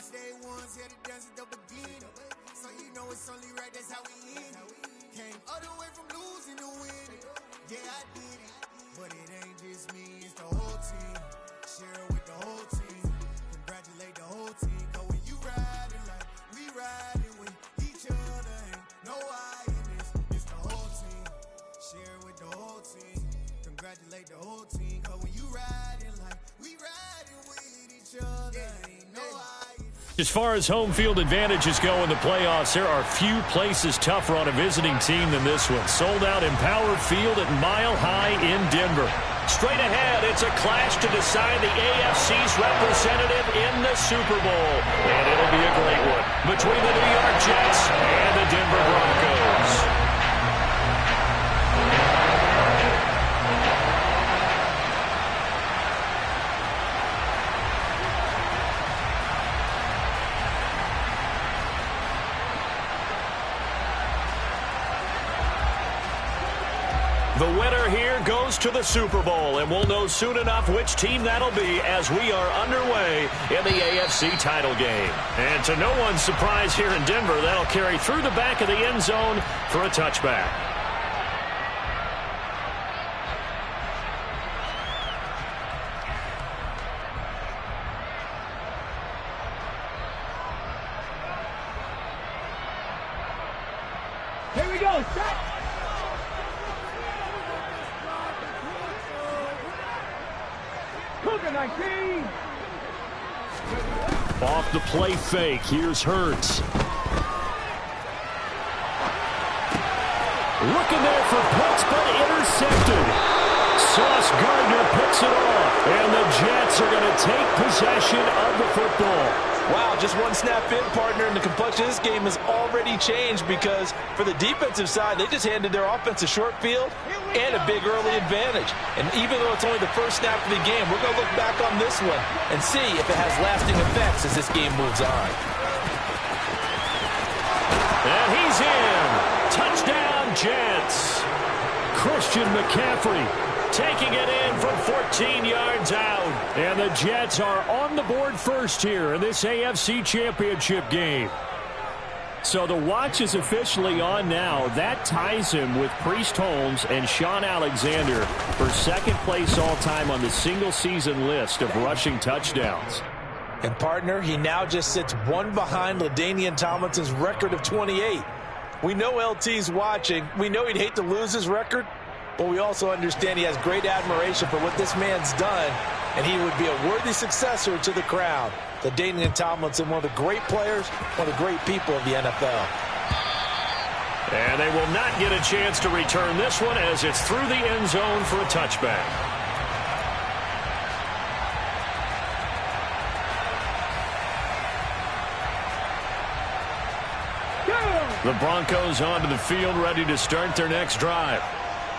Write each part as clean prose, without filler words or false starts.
day ones here to dance at the beginning. So you know it's only right, that's how we end it. Came all the way from losing to winning. Yeah, I did it. But it ain't just me, it's the whole team. Share it with the whole team. Congratulate the whole team. Cause when you riding like we riding with each other, ain't no I in this. It's the whole team. Share it with the whole team. Congratulate the whole team. Cause when you riding like we riding with each other, ain't no I in this. As far as home field advantages go in the playoffs, there are few places tougher on a visiting team than this one. Sold out Empower Field at Mile High in Denver. Straight ahead, it's a clash to decide the AFC's representative in the Super Bowl. And it'll be a great one between the New York Jets and the Denver Broncos. The winner here goes to the Super Bowl, and we'll know soon enough which team that'll be as we are underway in the AFC title game. And to no one's surprise here in Denver, that'll carry through the back of the end zone for a touchback. Here we go, set! Cougar 19! Off the play fake, here's Hurts. Looking there for Pitts, but intercepted. Sauce Gardner picks it off, and the Jets are going to take possession of the football. Wow, just one snap in, partner, and the complexion of this game has already changed because for the defensive side, they just handed their offense a short field and a big early advantage. And even though it's only the first snap of the game, we're going to look back on this one and see if it has lasting effects as this game moves on. And he's in. Touchdown, Jets. Christian McCaffrey taking it in from 14 yards out. And the Jets are on the board first here in this AFC Championship game. So the watch is officially on now. That ties him with Priest Holmes and Sean Alexander for second place all-time on the single-season list of rushing touchdowns. And, partner, he now just sits one behind LaDainian Tomlinson's record of 28. We know LT's watching. We know he'd hate to lose his record, but we also understand he has great admiration for what this man's done, and he would be a worthy successor to the crown. LaDainian Tomlinson, one of the great players, one of the great people of the NFL. And they will not get a chance to return this one as it's through the end zone for a touchback. The Broncos onto the field, ready to start their next drive.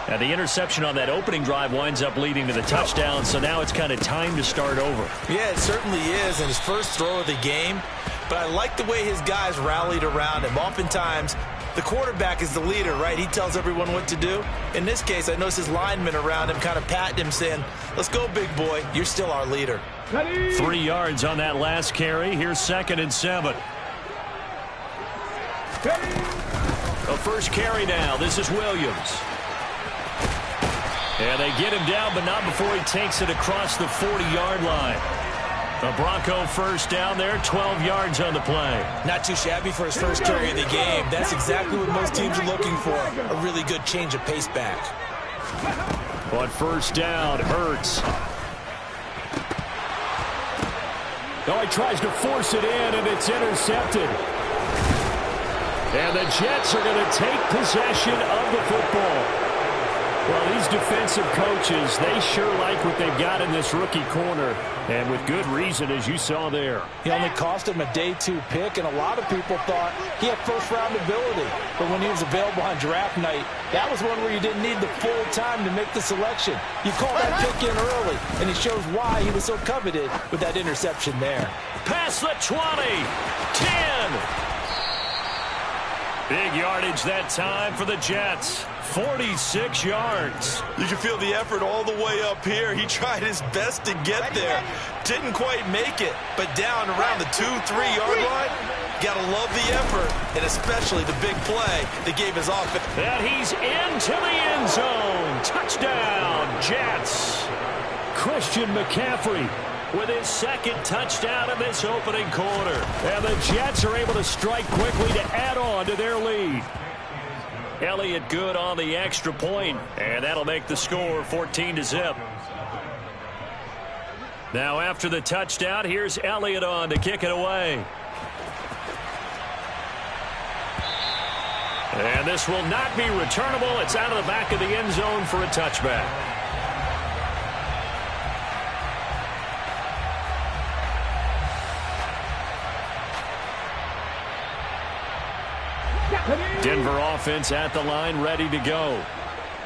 And the interception on that opening drive winds up leading to the touchdown, so now it's kind of time to start over. Yeah, it certainly is, and his first throw of the game. But I like the way his guys rallied around him. Oftentimes, the quarterback is the leader, right? He tells everyone what to do. In this case, I noticed his linemen around him kind of patting him, saying, "Let's go, big boy. You're still our leader." 3 yards on that last carry. Here's 2nd and 7. The first carry now. This is Williams. And they get him down, but not before he takes it across the 40-yard line. A Bronco first down there, 12 yards on the play. Not too shabby for his first carry of the game. That's exactly what most teams are looking for, a really good change of pace back. On first down, Hurts. Oh, he tries to force it in, and it's intercepted. And the Jets are going to take possession of the football. Well, these defensive coaches, they sure like what they've got in this rookie corner, and with good reason, as you saw there. He only cost him a day 2 pick, and a lot of people thought he had first-round ability. But when he was available on draft night, that was one where you didn't need the full time to make the selection. You call that pick in early, and it shows why he was so coveted with that interception there. Past the 20, 10. Big yardage that time for the Jets. 46 yards. You can feel the effort all the way up here. He tried his best to get there. Didn't quite make it, but down around the 2-3 yard line. Got to love the effort, and especially the big play that gave his offense. And he's into the end zone. Touchdown, Jets. Christian McCaffrey with his second touchdown in this opening quarter. And the Jets are able to strike quickly to add on to their lead. Elliott good on the extra point, and that'll make the score 14-0. Now after the touchdown, here's Elliott on to kick it away. And this will not be returnable. It's out of the back of the end zone for a touchback. Denver offense at the line, ready to go.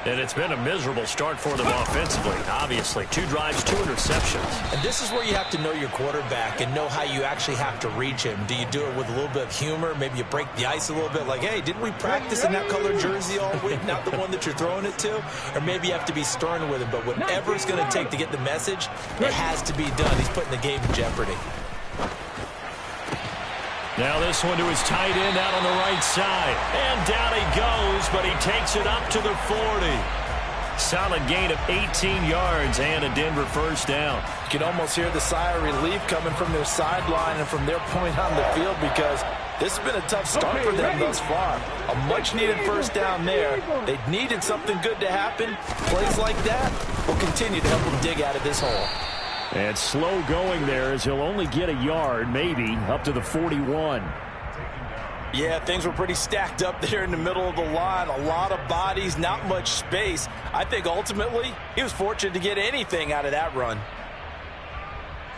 And it's been a miserable start for them offensively. Obviously, 2 drives, 2 interceptions. And this is where you have to know your quarterback and know how you actually have to reach him. Do you do it with a little bit of humor? Maybe you break the ice a little bit, like, hey, didn't we practice in that colored jersey all week, not the one that you're throwing it to? Or maybe you have to be stern with him. But whatever it's going to take to get the message, it has to be done. He's putting the game in jeopardy. Now this one to his tight end out on the right side. And down he goes, but he takes it up to the 40. Solid gain of 18 yards and a Denver first down. You can almost hear the sigh of relief coming from their sideline and from their point on the field, because this has been a tough start for them thus far. A much-needed first down there. They needed something good to happen. Plays like that will continue to help them dig out of this hole. And slow going there as he'll only get a yard, maybe, up to the 41. Yeah, things were pretty stacked up there in the middle of the line. A lot of bodies, not much space. I think ultimately he was fortunate to get anything out of that run.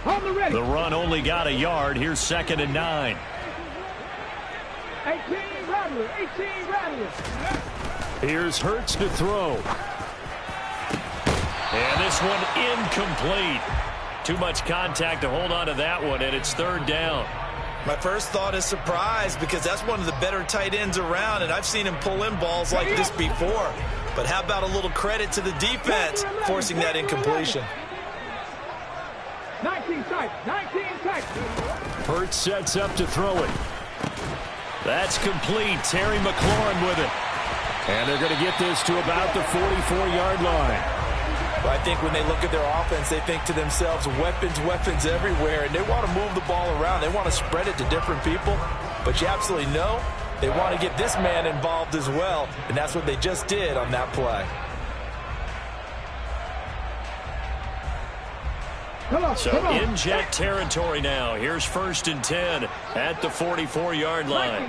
The run only got a yard. Here's 2nd and 9. 18 Rattler. Here's Hurts to throw. And this one incomplete. Too much contact to hold on to that one, and it's 3rd down. My first thought is surprise, because that's one of the better tight ends around, and I've seen him pull in balls like this before. But how about a little credit to the defense forcing that incompletion? 19 sacks. Hurts sets up to throw it. That's complete. Terry McLaurin with it. And they're going to get this to about the 44-yard line. But I think when they look at their offense, they think to themselves, weapons everywhere, and they want to move the ball around. They want to spread it to different people. But you absolutely know they want to get this man involved as well, and that's what they just did on that play. So in Jet territory now. Here's 1st and 10 at the 44-yard line.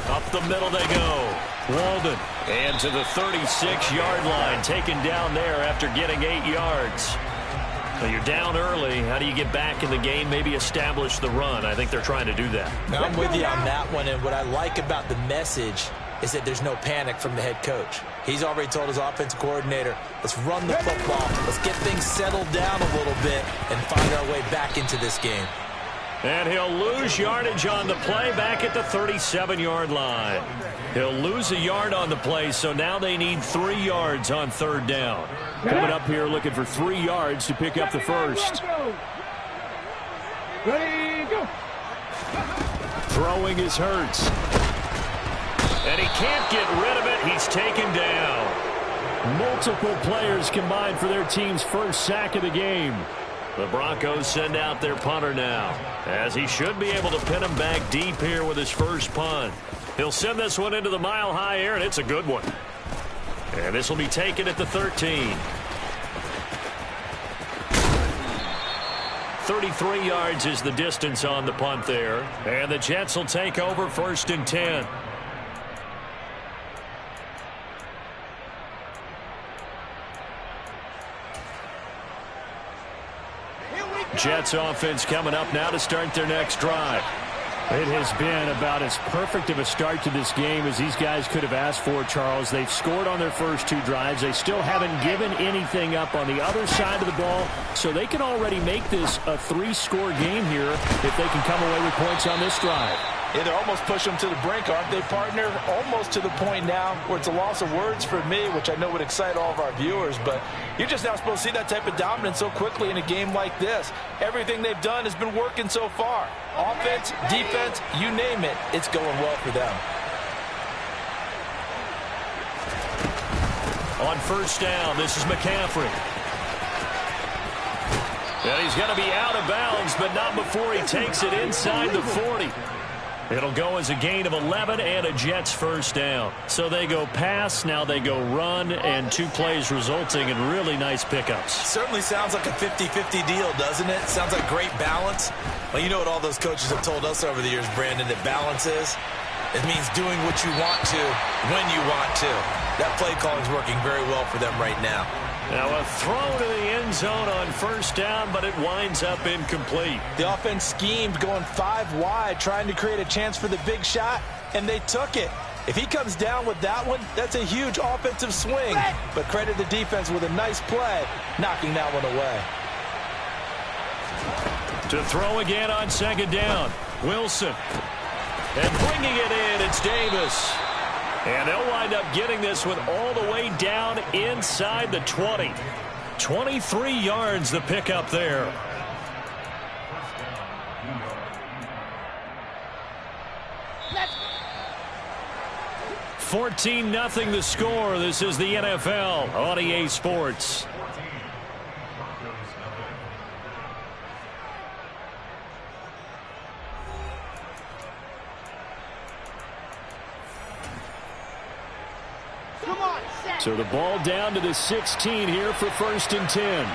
Up the middle they go. Walden. And to the 36-yard line, taken down there after getting 8 yards. So you're down early. How do you get back in the game, maybe establish the run? I think they're trying to do that. Now, I'm with you on that one, and what I like about the message is that there's no panic from the head coach. He's already told his offensive coordinator, let's run the football, let's get things settled down a little bit and find our way back into this game. And he'll lose yardage on the play back at the 37-yard line. He'll lose a yard on the play, so now they need 3 yards on 3rd down. Coming up here looking for 3 yards to pick up the first. Ready, go. Throwing is Hurts. And he can't get rid of it. He's taken down. Multiple players combined for their team's first sack of the game. The Broncos send out their punter now, as he should be able to pin him back deep here with his first punt. He'll send this one into the mile-high air, and it's a good one. And this will be taken at the 13. 33 yards is the distance on the punt there. And the Jets will take over 1st and 10. Jets offense coming up now to start their next drive. It has been about as perfect of a start to this game as these guys could have asked for, Charles. They've scored on their first 2 drives. They still haven't given anything up on the other side of the ball, so they can already make this a 3-score game here if they can come away with points on this drive. Yeah, they're almost pushing them to the brink, aren't they, partner? Almost to the point now where it's a loss of words for me, which I know would excite all of our viewers, but you're just now supposed to see that type of dominance so quickly in a game like this. Everything they've done has been working so far. Offense, defense, you name it, it's going well for them. On first down, this is McCaffrey. And he's going to be out of bounds, but not before he takes it inside the 40. It'll go as a gain of 11 and a Jets first down. So they go pass, now they go run, and 2 plays resulting in really nice pickups. Certainly sounds like a 50-50 deal, doesn't it? Sounds like great balance. Well, you know what all those coaches have told us over the years, Brandon, that balance is? It means doing what you want to when you want to. That play calling is working very well for them right now. Now a throw to the end zone on first down, but it winds up incomplete. The offense schemed going 5 wide, trying to create a chance for the big shot, and they took it. If he comes down with that one, that's a huge offensive swing. But credit the defense with a nice play, knocking that one away. To throw again on second down, Wilson. And bringing it in, it's Davis. And they'll wind up getting this one all the way down inside the 20. 23 yards the pickup there. Let's 14-0 the score. This is the NFL on EA Sports. So the ball down to the 16 here for 1st and 10.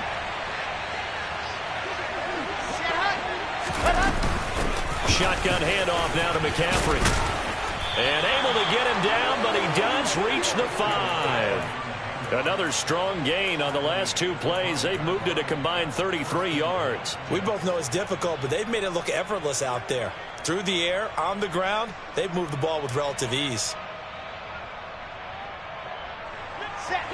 Shotgun handoff now to McCaffrey. And able to get him down, but he does reach the 5. Another strong gain on the last 2 plays. They've moved it a combined 33 yards. We both know it's difficult, but they've made it look effortless out there. Through the air, on the ground, they've moved the ball with relative ease.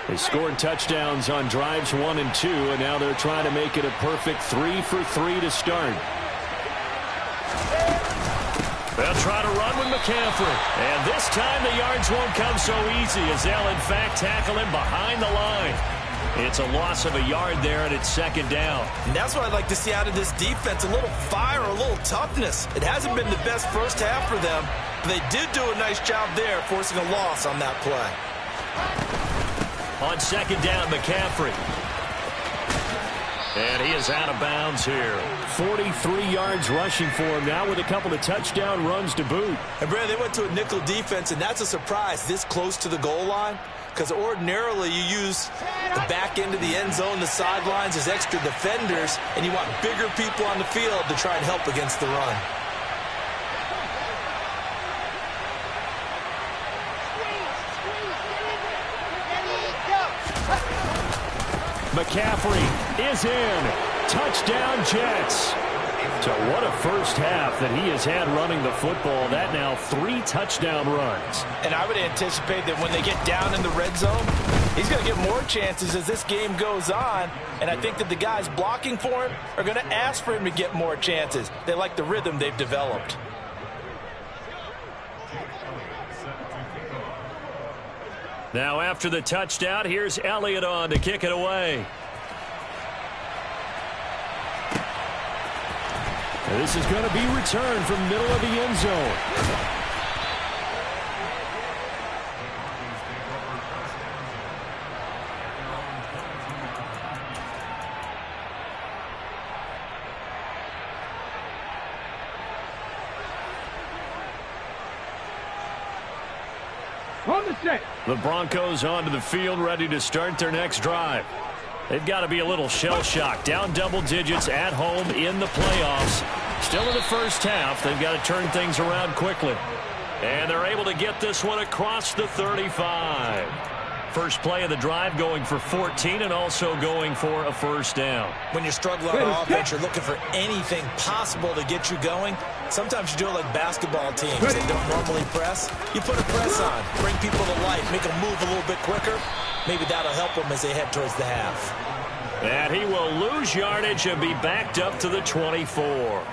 They scored touchdowns on drives 1 and 2, and now they're trying to make it a perfect 3 for 3 to start. They'll try to run with McCaffrey. And this time the yards won't come so easy as they'll in fact tackle him behind the line. It's a loss of a yard there, and it's 2nd down. And that's what I'd like to see out of this defense, a little fire, a little toughness. It hasn't been the best first half for them, but they did do a nice job there, forcing a loss on that play. On 2nd down, McCaffrey. And he is out of bounds here. 43 yards rushing for him now with a couple of touchdown runs to boot. And, Brad, they went to a nickel defense, and that's a surprise this close to the goal line, because ordinarily you use the back end of the end zone, the sidelines as extra defenders, and you want bigger people on the field to try and help against the run. McCaffrey is in. Touchdown, Jets. So what a first half that he has had running the football. That now 3 touchdown runs. And I would anticipate that when they get down in the red zone, he's going to get more chances as this game goes on. And I think that the guys blocking for him are going to ask for him to get more chances. They like the rhythm they've developed. Now after the touchdown, here's Elliott on to kick it away. And this is going to be returned from middle of the end zone. On the set. The Broncos onto the field, ready to start their next drive. They've got to be a little shell-shocked. Down double digits at home in the playoffs. Still in the first half. They've got to turn things around quickly. And they're able to get this one across the 35. First play of the drive going for 14 and also going for a first down. When you're struggling on offense, you're looking for anything possible to get you going. Sometimes you do it like basketball teams. They don't normally press. You put a press on, bring people to life, make them move a little bit quicker. Maybe that'll help them as they head towards the half. And he will lose yardage and be backed up to the 24.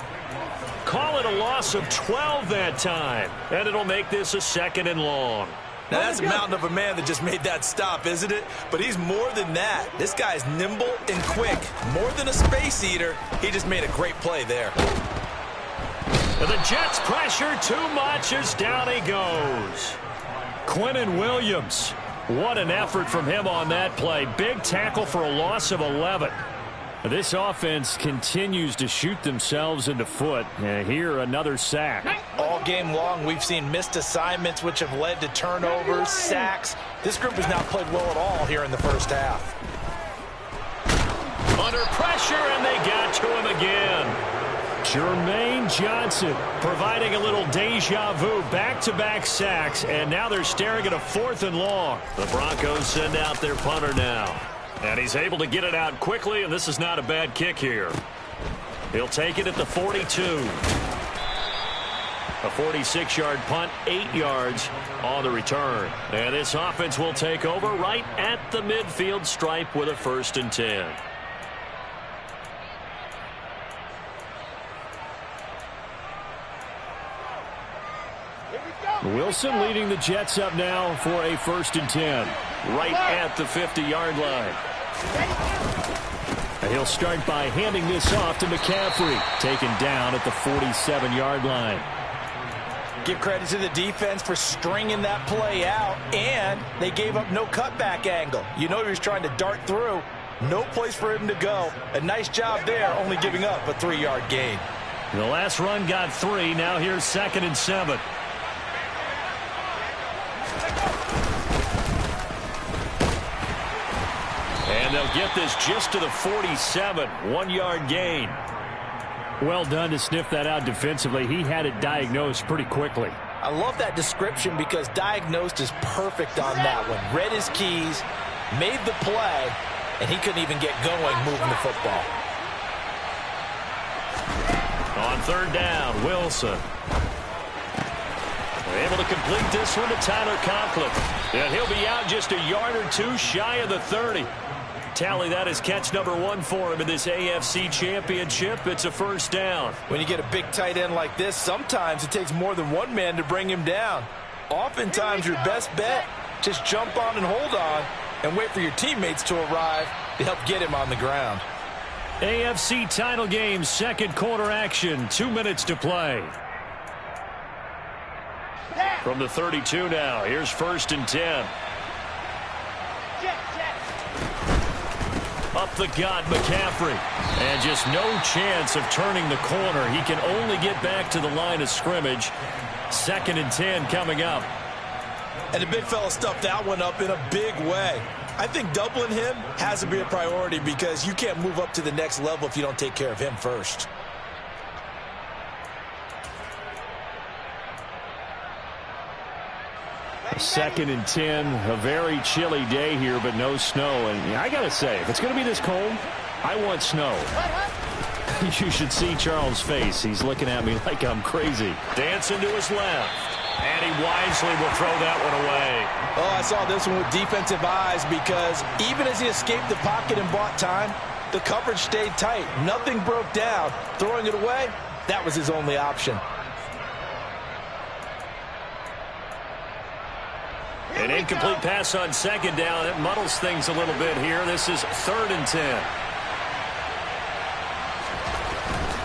call it a loss of 12 that time. And it'll make this a 2nd and long. Now, that's a mountain of a man that just made that stop, isn't it? But he's more than that. This guy's nimble and quick. More than a space eater, he just made a great play there. And the Jets pressure too much as down he goes. Quinnen Williams. What an effort from him on that play. Big tackle for a loss of 11. This offense continues to shoot themselves in the foot. Here, another sack. All game long, we've seen missed assignments, which have led to turnovers, sacks. This group has not played well at all here in the first half. Under pressure, and they got to him again. Jermaine Johnson providing a little deja vu, back-to-back sacks, and now they're staring at a 4th and long. The Broncos send out their punter now. And he's able to get it out quickly, and this is not a bad kick here. He'll take it at the 42. A 46-yard punt, 8 yards on the return. And this offense will take over right at the midfield stripe with a 1st and 10. Wilson leading the Jets up now for a 1st and 10. Right at the 50-yard line. And he'll start by handing this off to McCaffrey. Taken down at the 47-yard line. Give credit to the defense for stringing that play out, and they gave up no cutback angle. You know he was trying to dart through. No place for him to go. A nice job there, only giving up a 3-yard gain. The last run got 3. Now here's 2nd and 7. And they'll get this just to the 47. 1-yard gain. Well done to sniff that out defensively. He had it diagnosed pretty quickly. I love that description because diagnosed is perfect on that one. Read his keys, made the play, and he couldn't even get going moving the football. On 3rd down, Wilson. Able to complete this one to Tyler Conklin. And he'll be out just a yard or 2 shy of the 30. Tally that as catch number 1 for him in this AFC Championship. It's a 1st down. When you get a big tight end like this, sometimes it takes more than one man to bring him down. Oftentimes your best bet, just jump on and hold on and wait for your teammates to arrive to help get him on the ground. AFC title game, 2nd quarter action, 2 minutes to play. From the 32 now, here's 1st and 10. Up the gut, McCaffrey. And just no chance of turning the corner. He can only get back to the line of scrimmage. 2nd and 10 coming up. And the big fella stuffed that one up in a big way. I think doubling him has to be a priority because you can't move up to the next level if you don't take care of him first. Second and 10, a very chilly day here, but no snow. And I got to say, if it's going to be this cold, I want snow. You should see Charles' face. He's looking at me like I'm crazy. Dancing to his left. And he wisely will throw that one away. Oh, I saw this one with defensive eyes because even as he escaped the pocket and bought time, the coverage stayed tight. Nothing broke down. Throwing it away, that was his only option. An incomplete pass on 2nd down. It muddles things a little bit here. This is 3rd and 10.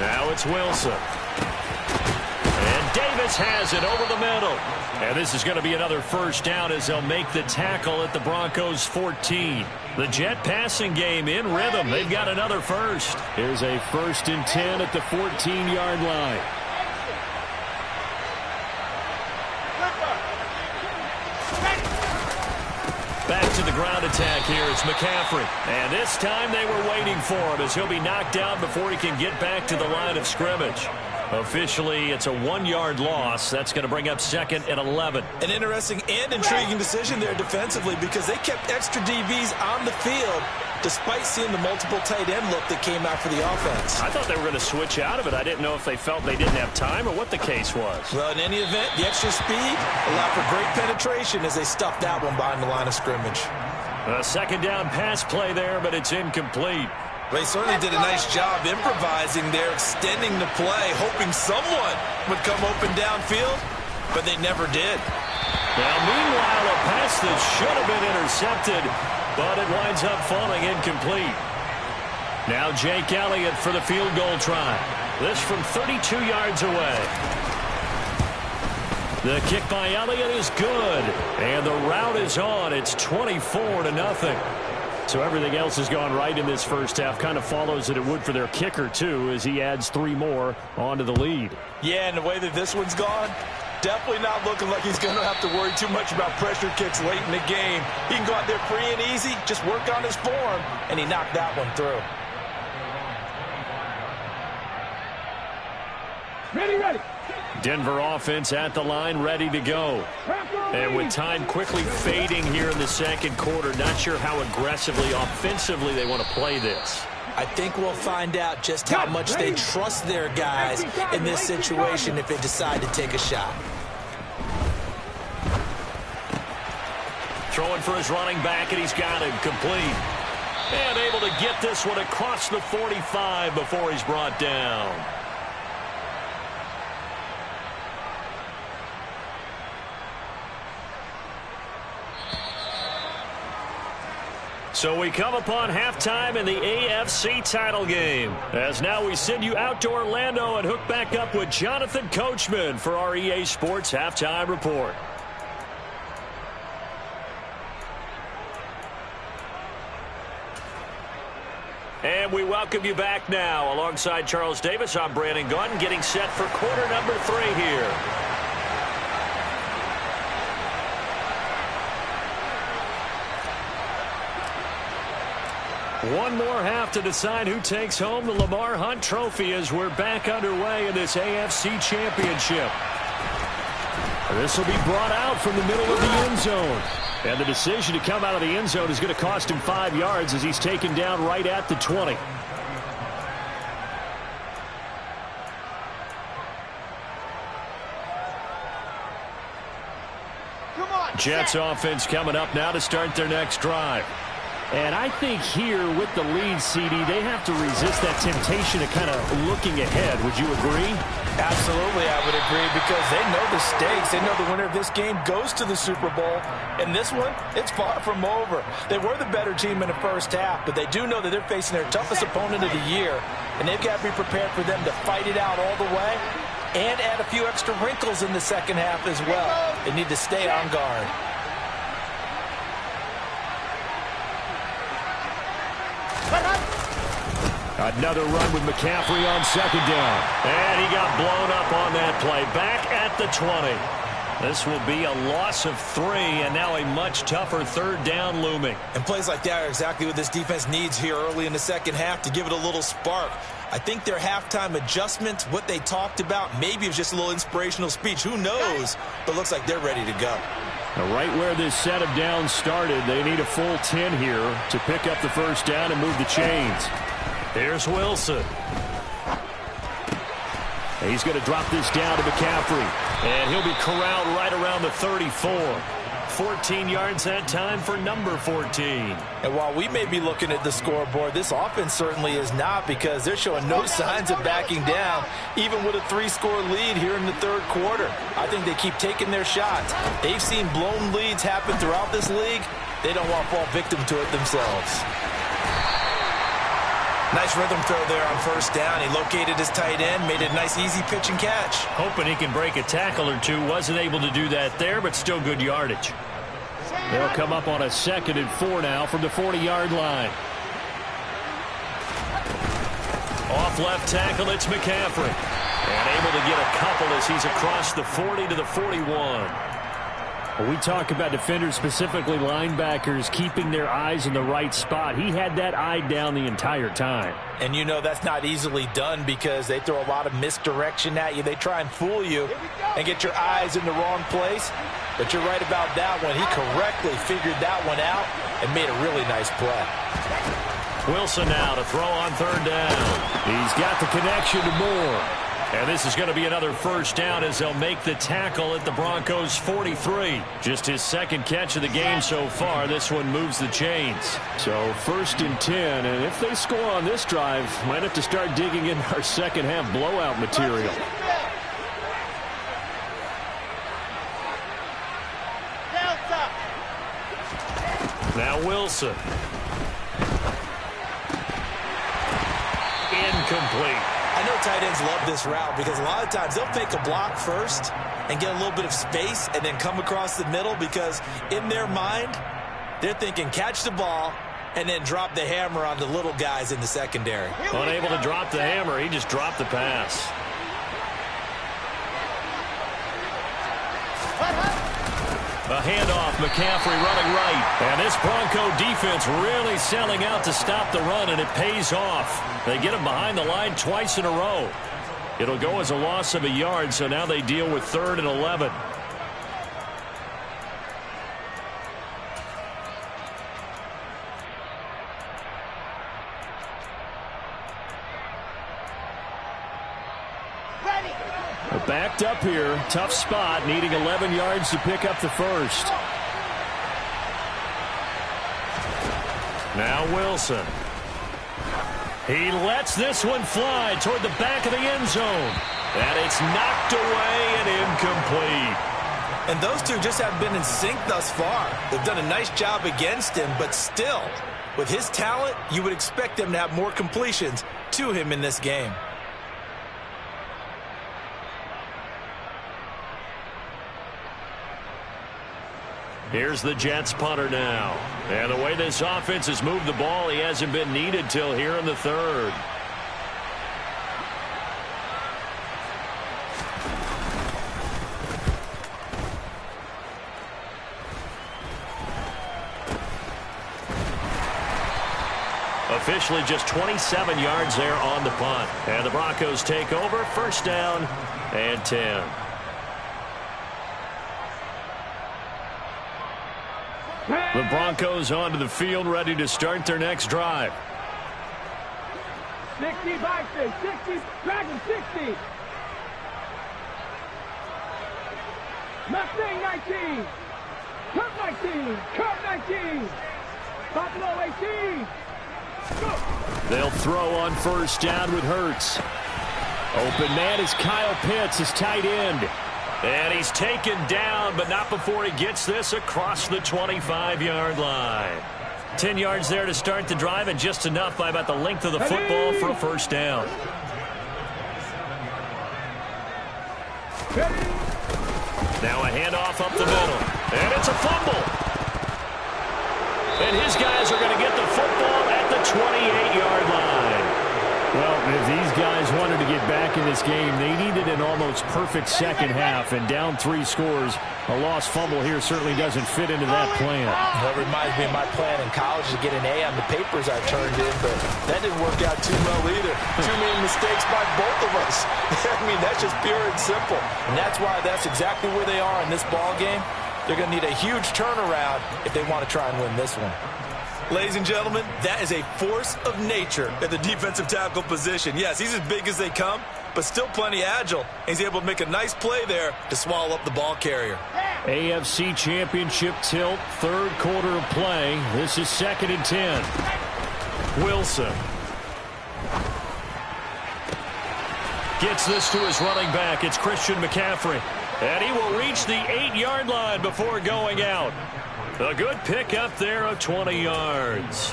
Now it's Wilson. And Davis has it over the middle. And this is going to be another 1st down as they'll make the tackle at the Broncos 14. The Jet passing game in rhythm. They've got another 1st. Here's a 1st and 10 at the 14-yard line. Back to the ground attack here. It's McCaffrey. And this time they were waiting for him as he'll be knocked down before he can get back to the line of scrimmage. Officially, it's a 1-yard loss. That's going to bring up 2nd and 11. An interesting and intriguing decision there defensively because they kept extra DBs on the field despite seeing the multiple tight end look that came out for the offense. I thought they were going to switch out of it. I didn't know if they felt they didn't have time or what the case was. Well, in any event, the extra speed allowed for great penetration as they stuffed that one behind the line of scrimmage. A 2nd down pass play there, but it's incomplete. They certainly did a nice job improvising there, extending the play, hoping someone would come open downfield, but they never did. Now, meanwhile, a pass that should have been intercepted, but it winds up falling incomplete. Now Jake Elliott for the field goal try. This from 32 yards away. The kick by Elliott is good, and the route is on. It's 24-0. So everything else has gone right in this first half. Kind of follows that it would for their kicker, too, as he adds 3 more onto the lead. Yeah, and the way that this one's gone, definitely not looking like he's going to have to worry too much about pressure kicks late in the game. He can go out there free and easy, just work on his form, and he knocked that one through. Ready. Denver offense at the line, ready to go. And with time quickly fading here in the second quarter, not sure how aggressively, offensively they want to play this. I think we'll find out just how much they trust their guys in this situation if they decide to take a shot. Throwing for his running back, and he's got it complete. And able to get this one across the 45 before he's brought down. So we come upon halftime in the AFC title game. As now we send you out to Orlando and hook back up with Jonathan Coachman for our EA Sports Halftime Report. And we welcome you back now. Alongside Charles Davis, I'm Brandon Gunn, getting set for quarter number 3 here. One more half to decide who takes home the Lamar Hunt Trophy as we're back underway in this AFC Championship. This will be brought out from the middle of the end zone. And the decision to come out of the end zone is going to cost him 5 yards as he's taken down right at the 20. Jets offense coming up now to start their next drive. And I think here with the lead, CD, they have to resist that temptation of kind of looking ahead. Would you agree? Absolutely, I would agree, because they know the stakes. They know the winner of this game goes to the Super Bowl. And this one, it's far from over. They were the better team in the first half, but they do know that they're facing their toughest opponent of the year. And they've got to be prepared for them to fight it out all the way and add a few extra wrinkles in the second half as well. They need to stay on guard. Another run with McCaffrey on second down. And he got blown up on that play. Back at the 20. This will be a loss of 3, and now a much tougher third down looming. And plays like that are exactly what this defense needs here early in the second half to give it a little spark. I think their halftime adjustment, what they talked about, maybe it was just a little inspirational speech. Who knows? But looks like they're ready to go. Now, right where this set of downs started, they need a full 10 here to pick up the first down and move the chains. Here's Wilson. He's going to drop this down to McCaffrey. And he'll be corralled right around the 34. 14 yards that time for number 14. And while we may be looking at the scoreboard, this offense certainly is not, because they're showing no signs of backing down, even with a 3-score lead here in the third quarter. I think they keep taking their shots. They've seen blown leads happen throughout this league. They don't want to fall victim to it themselves. Nice rhythm throw there on first down. He located his tight end, made it a nice easy pitch and catch. Hoping he can break a tackle or two. Wasn't able to do that there, but still good yardage. They'll come up on a 2nd and 4 now from the 40-yard line. Off left tackle, it's McCaffrey. And able to get a couple as he's across the 40 to the 41. We talk about defenders, specifically linebackers, keeping their eyes in the right spot. He had that eye down the entire time. And you know that's not easily done, because they throw a lot of misdirection at you. They try and fool you and get your eyes in the wrong place. But you're right about that one. He correctly figured that one out and made a really nice play. Wilson now to throw on third down. He's got the connection to Moore. And this is going to be another first down as they'll make the tackle at the Broncos 43. Just his second catch of the game so far. This one moves the chains. So 1st and 10, and if they score on this drive, might have to start digging in our second half blowout material. Now Wilson. Incomplete. I know tight ends love this route because a lot of times they'll fake a block first and get a little bit of space and then come across the middle because in their mind, they're thinking catch the ball and then drop the hammer on the little guys in the secondary. Unable to drop the hammer, he just dropped the pass. A handoff, McCaffrey running right. And this Bronco defense really selling out to stop the run, and it pays off. They get him behind the line twice in a row. It'll go as a loss of a yard, so now they deal with 3rd and 11. Backed up here. Tough spot. Needing 11 yards to pick up the first. Now Wilson. He lets this one fly toward the back of the end zone. And it's knocked away and incomplete. And those two just haven't been in sync thus far. They've done a nice job against him, but still, with his talent, you would expect them to have more completions to him in this game. Here's the Jets punter now. And the way this offense has moved the ball, he hasn't been needed till here in the 3rd. Officially just 27 yards there on the punt. And the Broncos take over, 1st down and 10. The Broncos onto the field, ready to start their next drive. 60, backstage, 60, Dragon 60. Mustang 19. Kurt 19. Kurt 19. Buffalo 18. Go. They'll throw on 1st down with Hurts. Open man is Kyle Pitts, his tight end. And he's taken down, but not before he gets this across the 25-yard line. 10 yards there to start the drive, and just enough by about the length of the football for a 1st down. Now a handoff up the middle. And it's a fumble. And his guys are going to get the football at the 28-yard line. Well, if these guys wanted to get back in this game, they needed an almost perfect second half, and down 3 scores. A lost fumble here certainly doesn't fit into that plan. That reminds me of my plan in college to get an A on the papers I turned in, but that didn't work out too well either. Too many mistakes by both of us. I mean, that's just pure and simple. And that's why that's exactly where they are in this ball game. They're going to need a huge turnaround if they want to try and win this one. Ladies and gentlemen, that is a force of nature at the defensive tackle position. Yes, he's as big as they come, but still plenty agile. He's able to make a nice play there to swallow up the ball carrier. AFC Championship tilt, 3rd quarter of play. This is 2nd and 10. Wilson gets this to his running back. It's Christian McCaffrey. And he will reach the 8-yard line before going out. A good pickup there of 20 yards.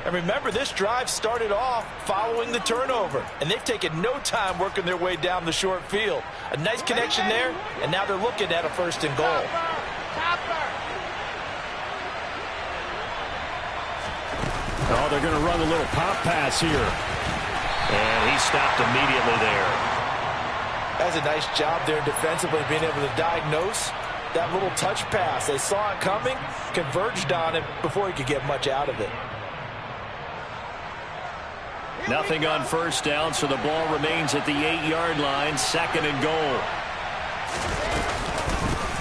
And remember, this drive started off following the turnover, and they've taken no time working their way down the short field. A nice connection there, and now they're looking at a 1st and goal. Oh, they're going to run a little pop pass here. And he stopped immediately there. That's a nice job there defensively, being able to diagnose that little touch pass. They saw it coming, converged on it before he could get much out of it. Nothing on 1st down, so the ball remains at the 8-yard line, 2nd and goal.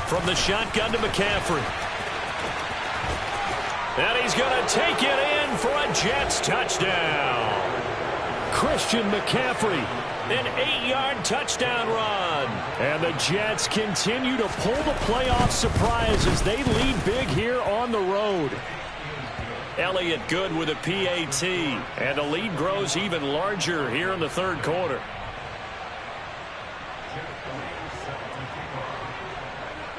From the shotgun to McCaffrey. And he's going to take it in for a Jets touchdown. Christian McCaffrey. An 8-yard touchdown run. And the Jets continue to pull the playoff surprise as they lead big here on the road. Elliott good with a PAT. And the lead grows even larger here in the third quarter.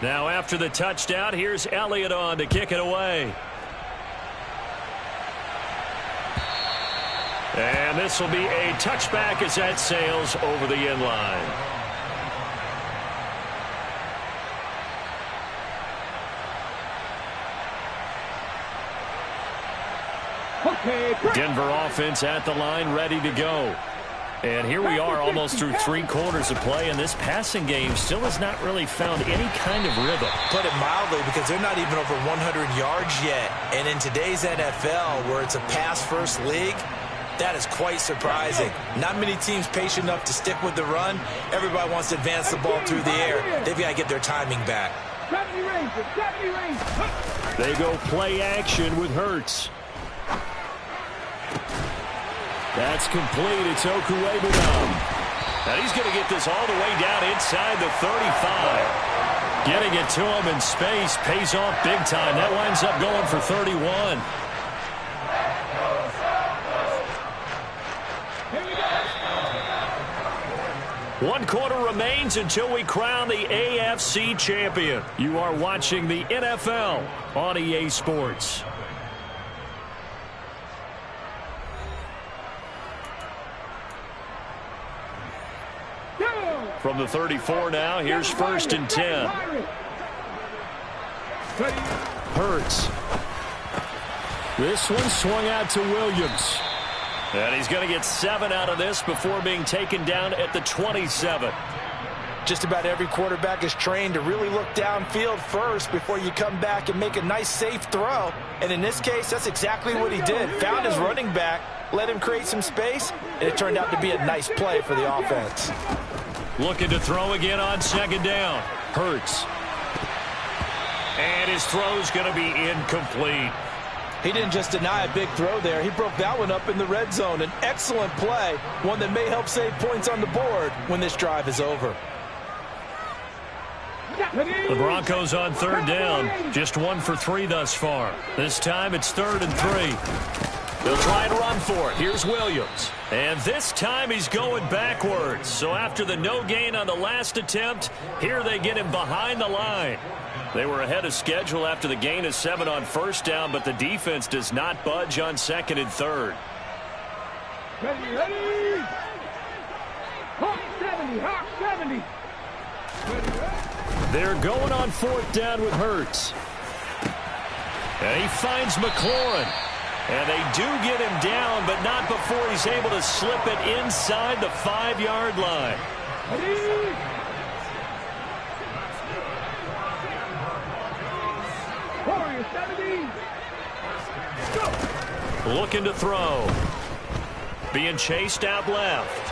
Now after the touchdown, here's Elliott on to kick it away. And this will be a touchback as that sails over the end line. Denver offense at the line, ready to go. And here we are almost through 3 quarters of play, and this passing game still has not really found any kind of rhythm. Put it mildly, because they're not even over 100 yards yet. And in today's NFL, where it's a pass-first league, that is quite surprising. Not many teams patient enough to stick with the run. Everybody wants to advance the ball through the air. They've got to get their timing back. They go play action with Hurts. That's complete. It's Okuwebunam. And he's going to get this all the way down inside the 35. Getting it to him in space pays off big time. That winds up going for 31. One quarter remains until we crown the AFC champion. You are watching the NFL on EA Sports. From the 34 now, here's 1st and 10. Hurts. This one swung out to Williams. And he's going to get 7 out of this before being taken down at the 27. Just about every quarterback is trained to really look downfield first before you come back and make a nice, safe throw. And in this case, that's exactly what he did. Found his running back, let him create some space, and it turned out to be a nice play for the offense. Looking to throw again on 2nd down. Hurts. And his throw's going to be incomplete. He didn't just deny a big throw there. He broke that one up in the red zone. An excellent play, one that may help save points on the board when this drive is over. The Broncos on 3rd down. Just 1 for 3 thus far. This time it's 3rd and 3. They'll try and run for it. Here's Williams. And this time he's going backwards. So after the no gain on the last attempt, here they get him behind the line. They were ahead of schedule after the gain of 7 on 1st down, but the defense does not budge on 2nd and 3rd. Ready. Hawk 70, Hawk 70. They're going on 4th down with Hurts. And he finds McLaurin. And they do get him down, but not before he's able to slip it inside the 5-yard line. Looking to throw. Being chased out left.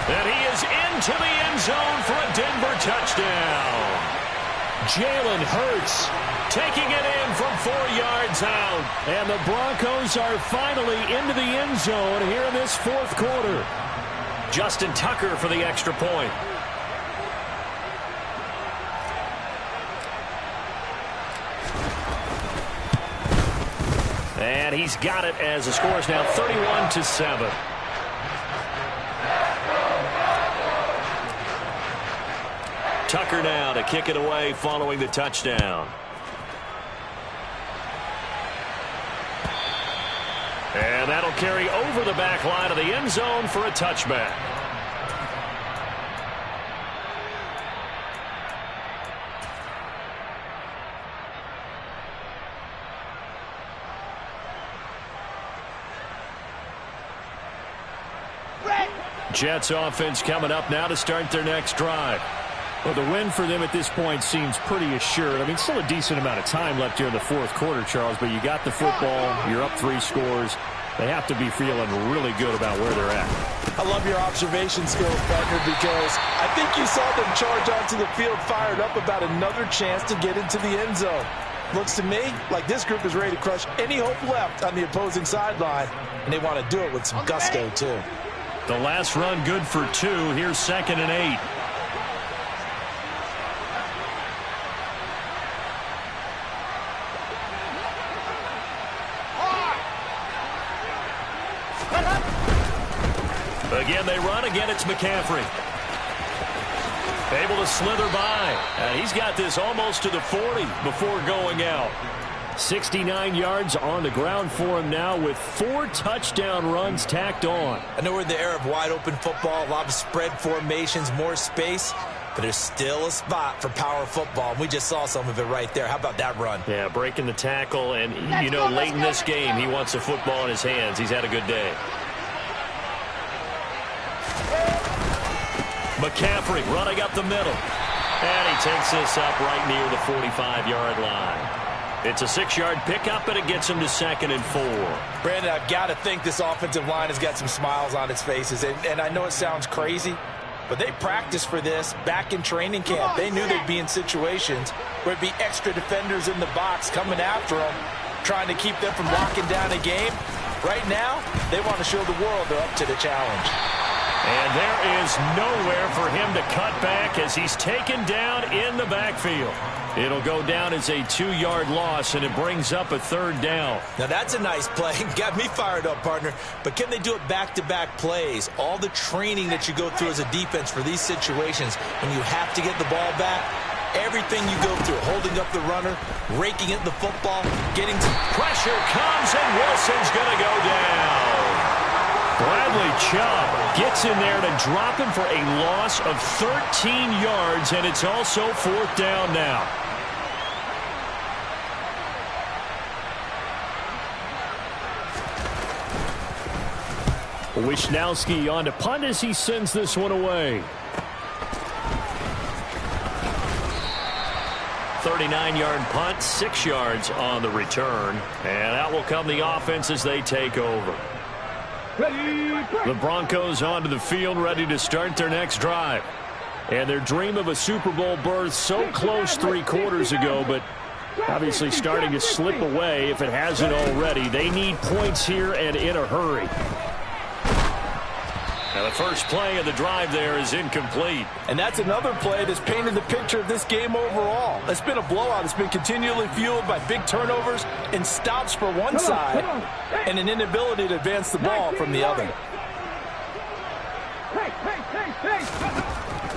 And he is into the end zone for a Denver touchdown. Jalen Hurts taking it in from 4 yards out. And the Broncos are finally into the end zone here in this 4th quarter. Justin Tucker for the extra point. And he's got it as the score is now 31-7. Tucker now to kick it away following the touchdown. And that'll carry over the back line of the end zone for a touchback. Jets offense coming up now to start their next drive. Well, the win for them at this point seems pretty assured. I mean, still a decent amount of time left here in the 4th quarter, Charles, but you got the football, you're up 3 scores. They have to be feeling really good about where they're at. I love your observation skills, partner, because I think you saw them charge onto the field fired up about another chance to get into the end zone. Looks to me like this group is ready to crush any hope left on the opposing sideline, and they want to do it with some gusto, too. The last run good for 2. Here's 2nd and 8. Again, they run. Again, it's McCaffrey. Able to slither by. And he's got this almost to the 40 before going out. 69 yards on the ground for him now with 4 touchdown runs tacked on. I know we're in the era of wide-open football, a lot of spread formations, more space, but there's still a spot for power football, and we just saw some of it right there. How about that run? Yeah, breaking the tackle, and, you know, late in this game, he wants the football in his hands. He's had a good day. McCaffrey running up the middle. And he takes this up right near the 45-yard line. It's a 6-yard pickup, and it gets him to 2nd and 4. Brandon, I've got to think this offensive line has got some smiles on its faces. And I know it sounds crazy, but they practiced for this back in training camp. They knew they'd be in situations where it'd be extra defenders in the box coming after them, trying to keep them from locking down a game. Right now, they want to show the world they're up to the challenge. And there is nowhere for him to cut back as he's taken down in the backfield. It'll go down as a 2-yard loss, and it brings up a 3rd down. Now, that's a nice play. Got me fired up, partner. But can they do it back-to-back plays? All the training that you go through as a defense for these situations, when you have to get the ball back, everything you go through, holding up the runner, raking at the football, getting some pressure comes, and Wilson's going to go down. Bradley Chubb gets in there to drop him for a loss of 13 yards, and it's also 4th down now. Wishnowski on to punt as he sends this one away. 39-yard punt, 6 yards on the return. And out will come the offense as they take over. The Broncos onto the field, ready to start their next drive. And their dream of a Super Bowl berth so close 3 quarters ago, but obviously starting to slip away if it hasn't already. They need points here and in a hurry. Now the first play of the drive there is incomplete. And that's another play that's painted the picture of this game overall. It's been a blowout. It's been continually fueled by big turnovers and stops for one side and an inability to advance the ball from the other.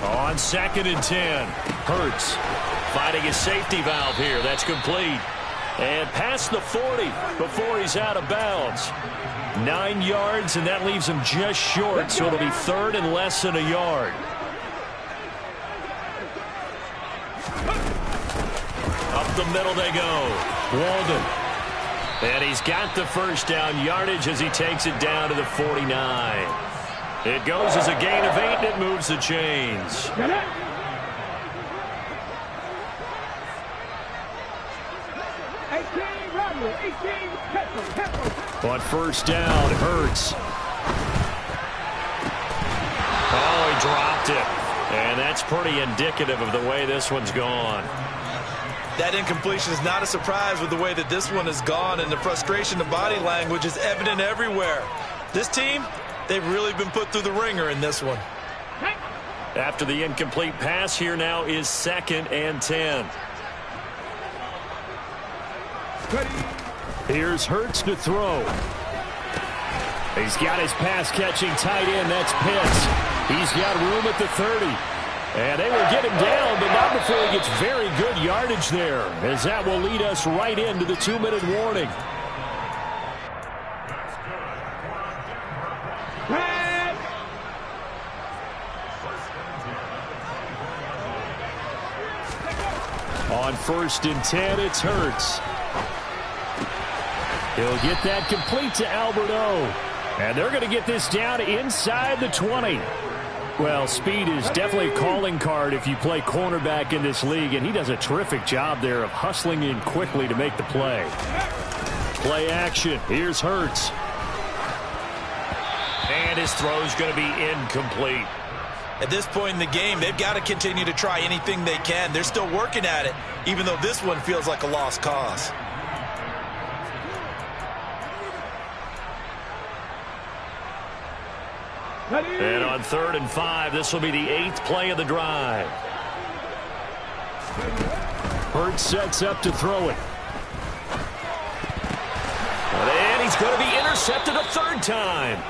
On 2nd and 10, Hurts finding his safety valve here. That's complete. And past the 40 before he's out of bounds. 9 yards, and that leaves him just short, so it'll be 3rd and less than a yard. Up the middle they go. Walden. And he's got the first down yardage as he takes it down to the 49. It goes as a gain of 8, and it moves the chains. On 1st down, Hurts. Oh, he dropped it. And that's pretty indicative of the way this one's gone. That incompletion is not a surprise with the way that this one has gone, and the frustration, the body language is evident everywhere. This team, they've really been put through the ringer in this one. After the incomplete pass, here now is 2nd and 10. Here's Hurts to throw. He's got his pass-catching tight end. That's Pitts. He's got room at the 30. And they will get him down, but not before he gets very good yardage there, as that will lead us right into the 2-minute warning. On 1st and 10, it's Hurts. He'll get that complete to Albert O. And they're going to get this down inside the 20. Well, speed is definitely a calling card if you play cornerback in this league, and he does a terrific job there of hustling in quickly to make the play. Play action. Here's Hurts. And his throw's going to be incomplete. At this point in the game, they've got to continue to try anything they can. They're still working at it, even though this one feels like a lost cause. And on 3rd and 5, this will be the 8th play of the drive. Hurts sets up to throw it. And he's going to be intercepted a 3rd time.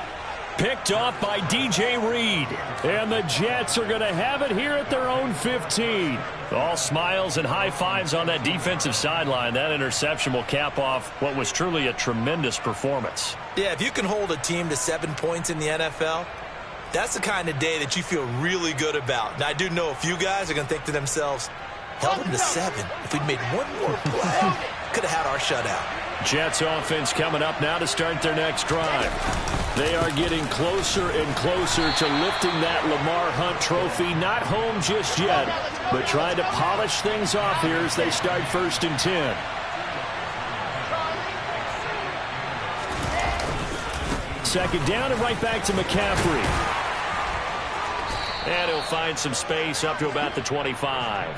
Picked off by DJ Reed. And the Jets are going to have it here at their own 15. All smiles and high fives on that defensive sideline. That interception will cap off what was truly a tremendous performance. Yeah, if you can hold a team to 7 points in the NFL, that's the kind of day that you feel really good about. Now, I do know a few guys are going to think to themselves, held them to 7. If we'd made one more play, could have had our shutout. Jets offense coming up now to start their next drive. They are getting closer and closer to lifting that Lamar Hunt trophy. Not home just yet, but trying to polish things off here as they start 1st and 10. Second down and right back to McCaffrey. And he'll find some space up to about the 25.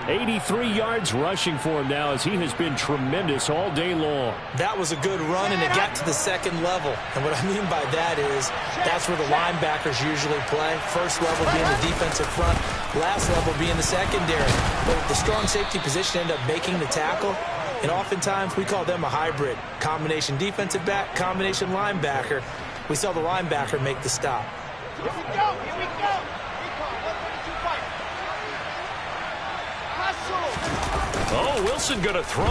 83 yards rushing for him now as he has been tremendous all day long. That was a good run, and it got to the 2nd level. And what I mean by that is that's where the linebackers usually play. First level being the defensive front, last level being the secondary. But the strong safety position ended up making the tackle, and oftentimes we call them a hybrid. Combination defensive back, combination linebacker. We saw the linebacker make the stop. Here we go, here we go. Oh, Wilson going to throw.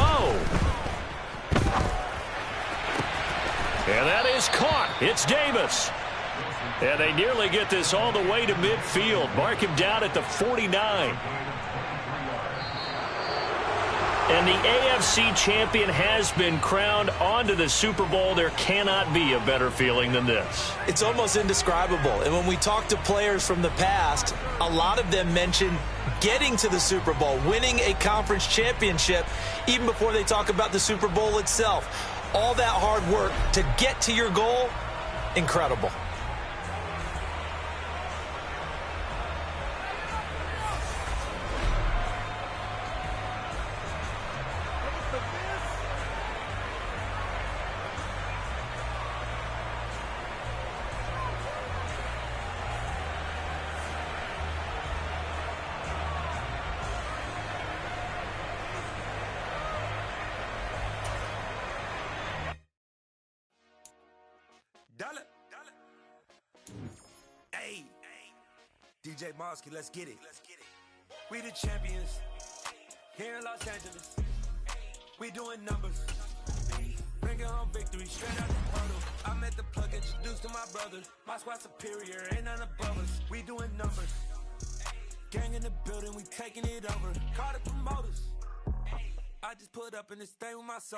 And that is caught. It's Davis. And they nearly get this all the way to midfield. Mark him down at the 49. And the AFC champion has been crowned onto the Super Bowl. There cannot be a better feeling than this. It's almost indescribable. And when we talk to players from the past, a lot of them mention getting to the Super Bowl, winning a conference championship, even before they talk about the Super Bowl itself. All that hard work to get to your goal, incredible. Hey, DJ Mosky, let's get it. We the champions here in Los Angeles. We doing numbers. Bringing home victory straight out the puddle. I met the plug, introduced to my brother. My squad superior, ain't none above us. We doing numbers. Gang in the building, we taking it over. Call the promoters. I just put up in this thing with my soul.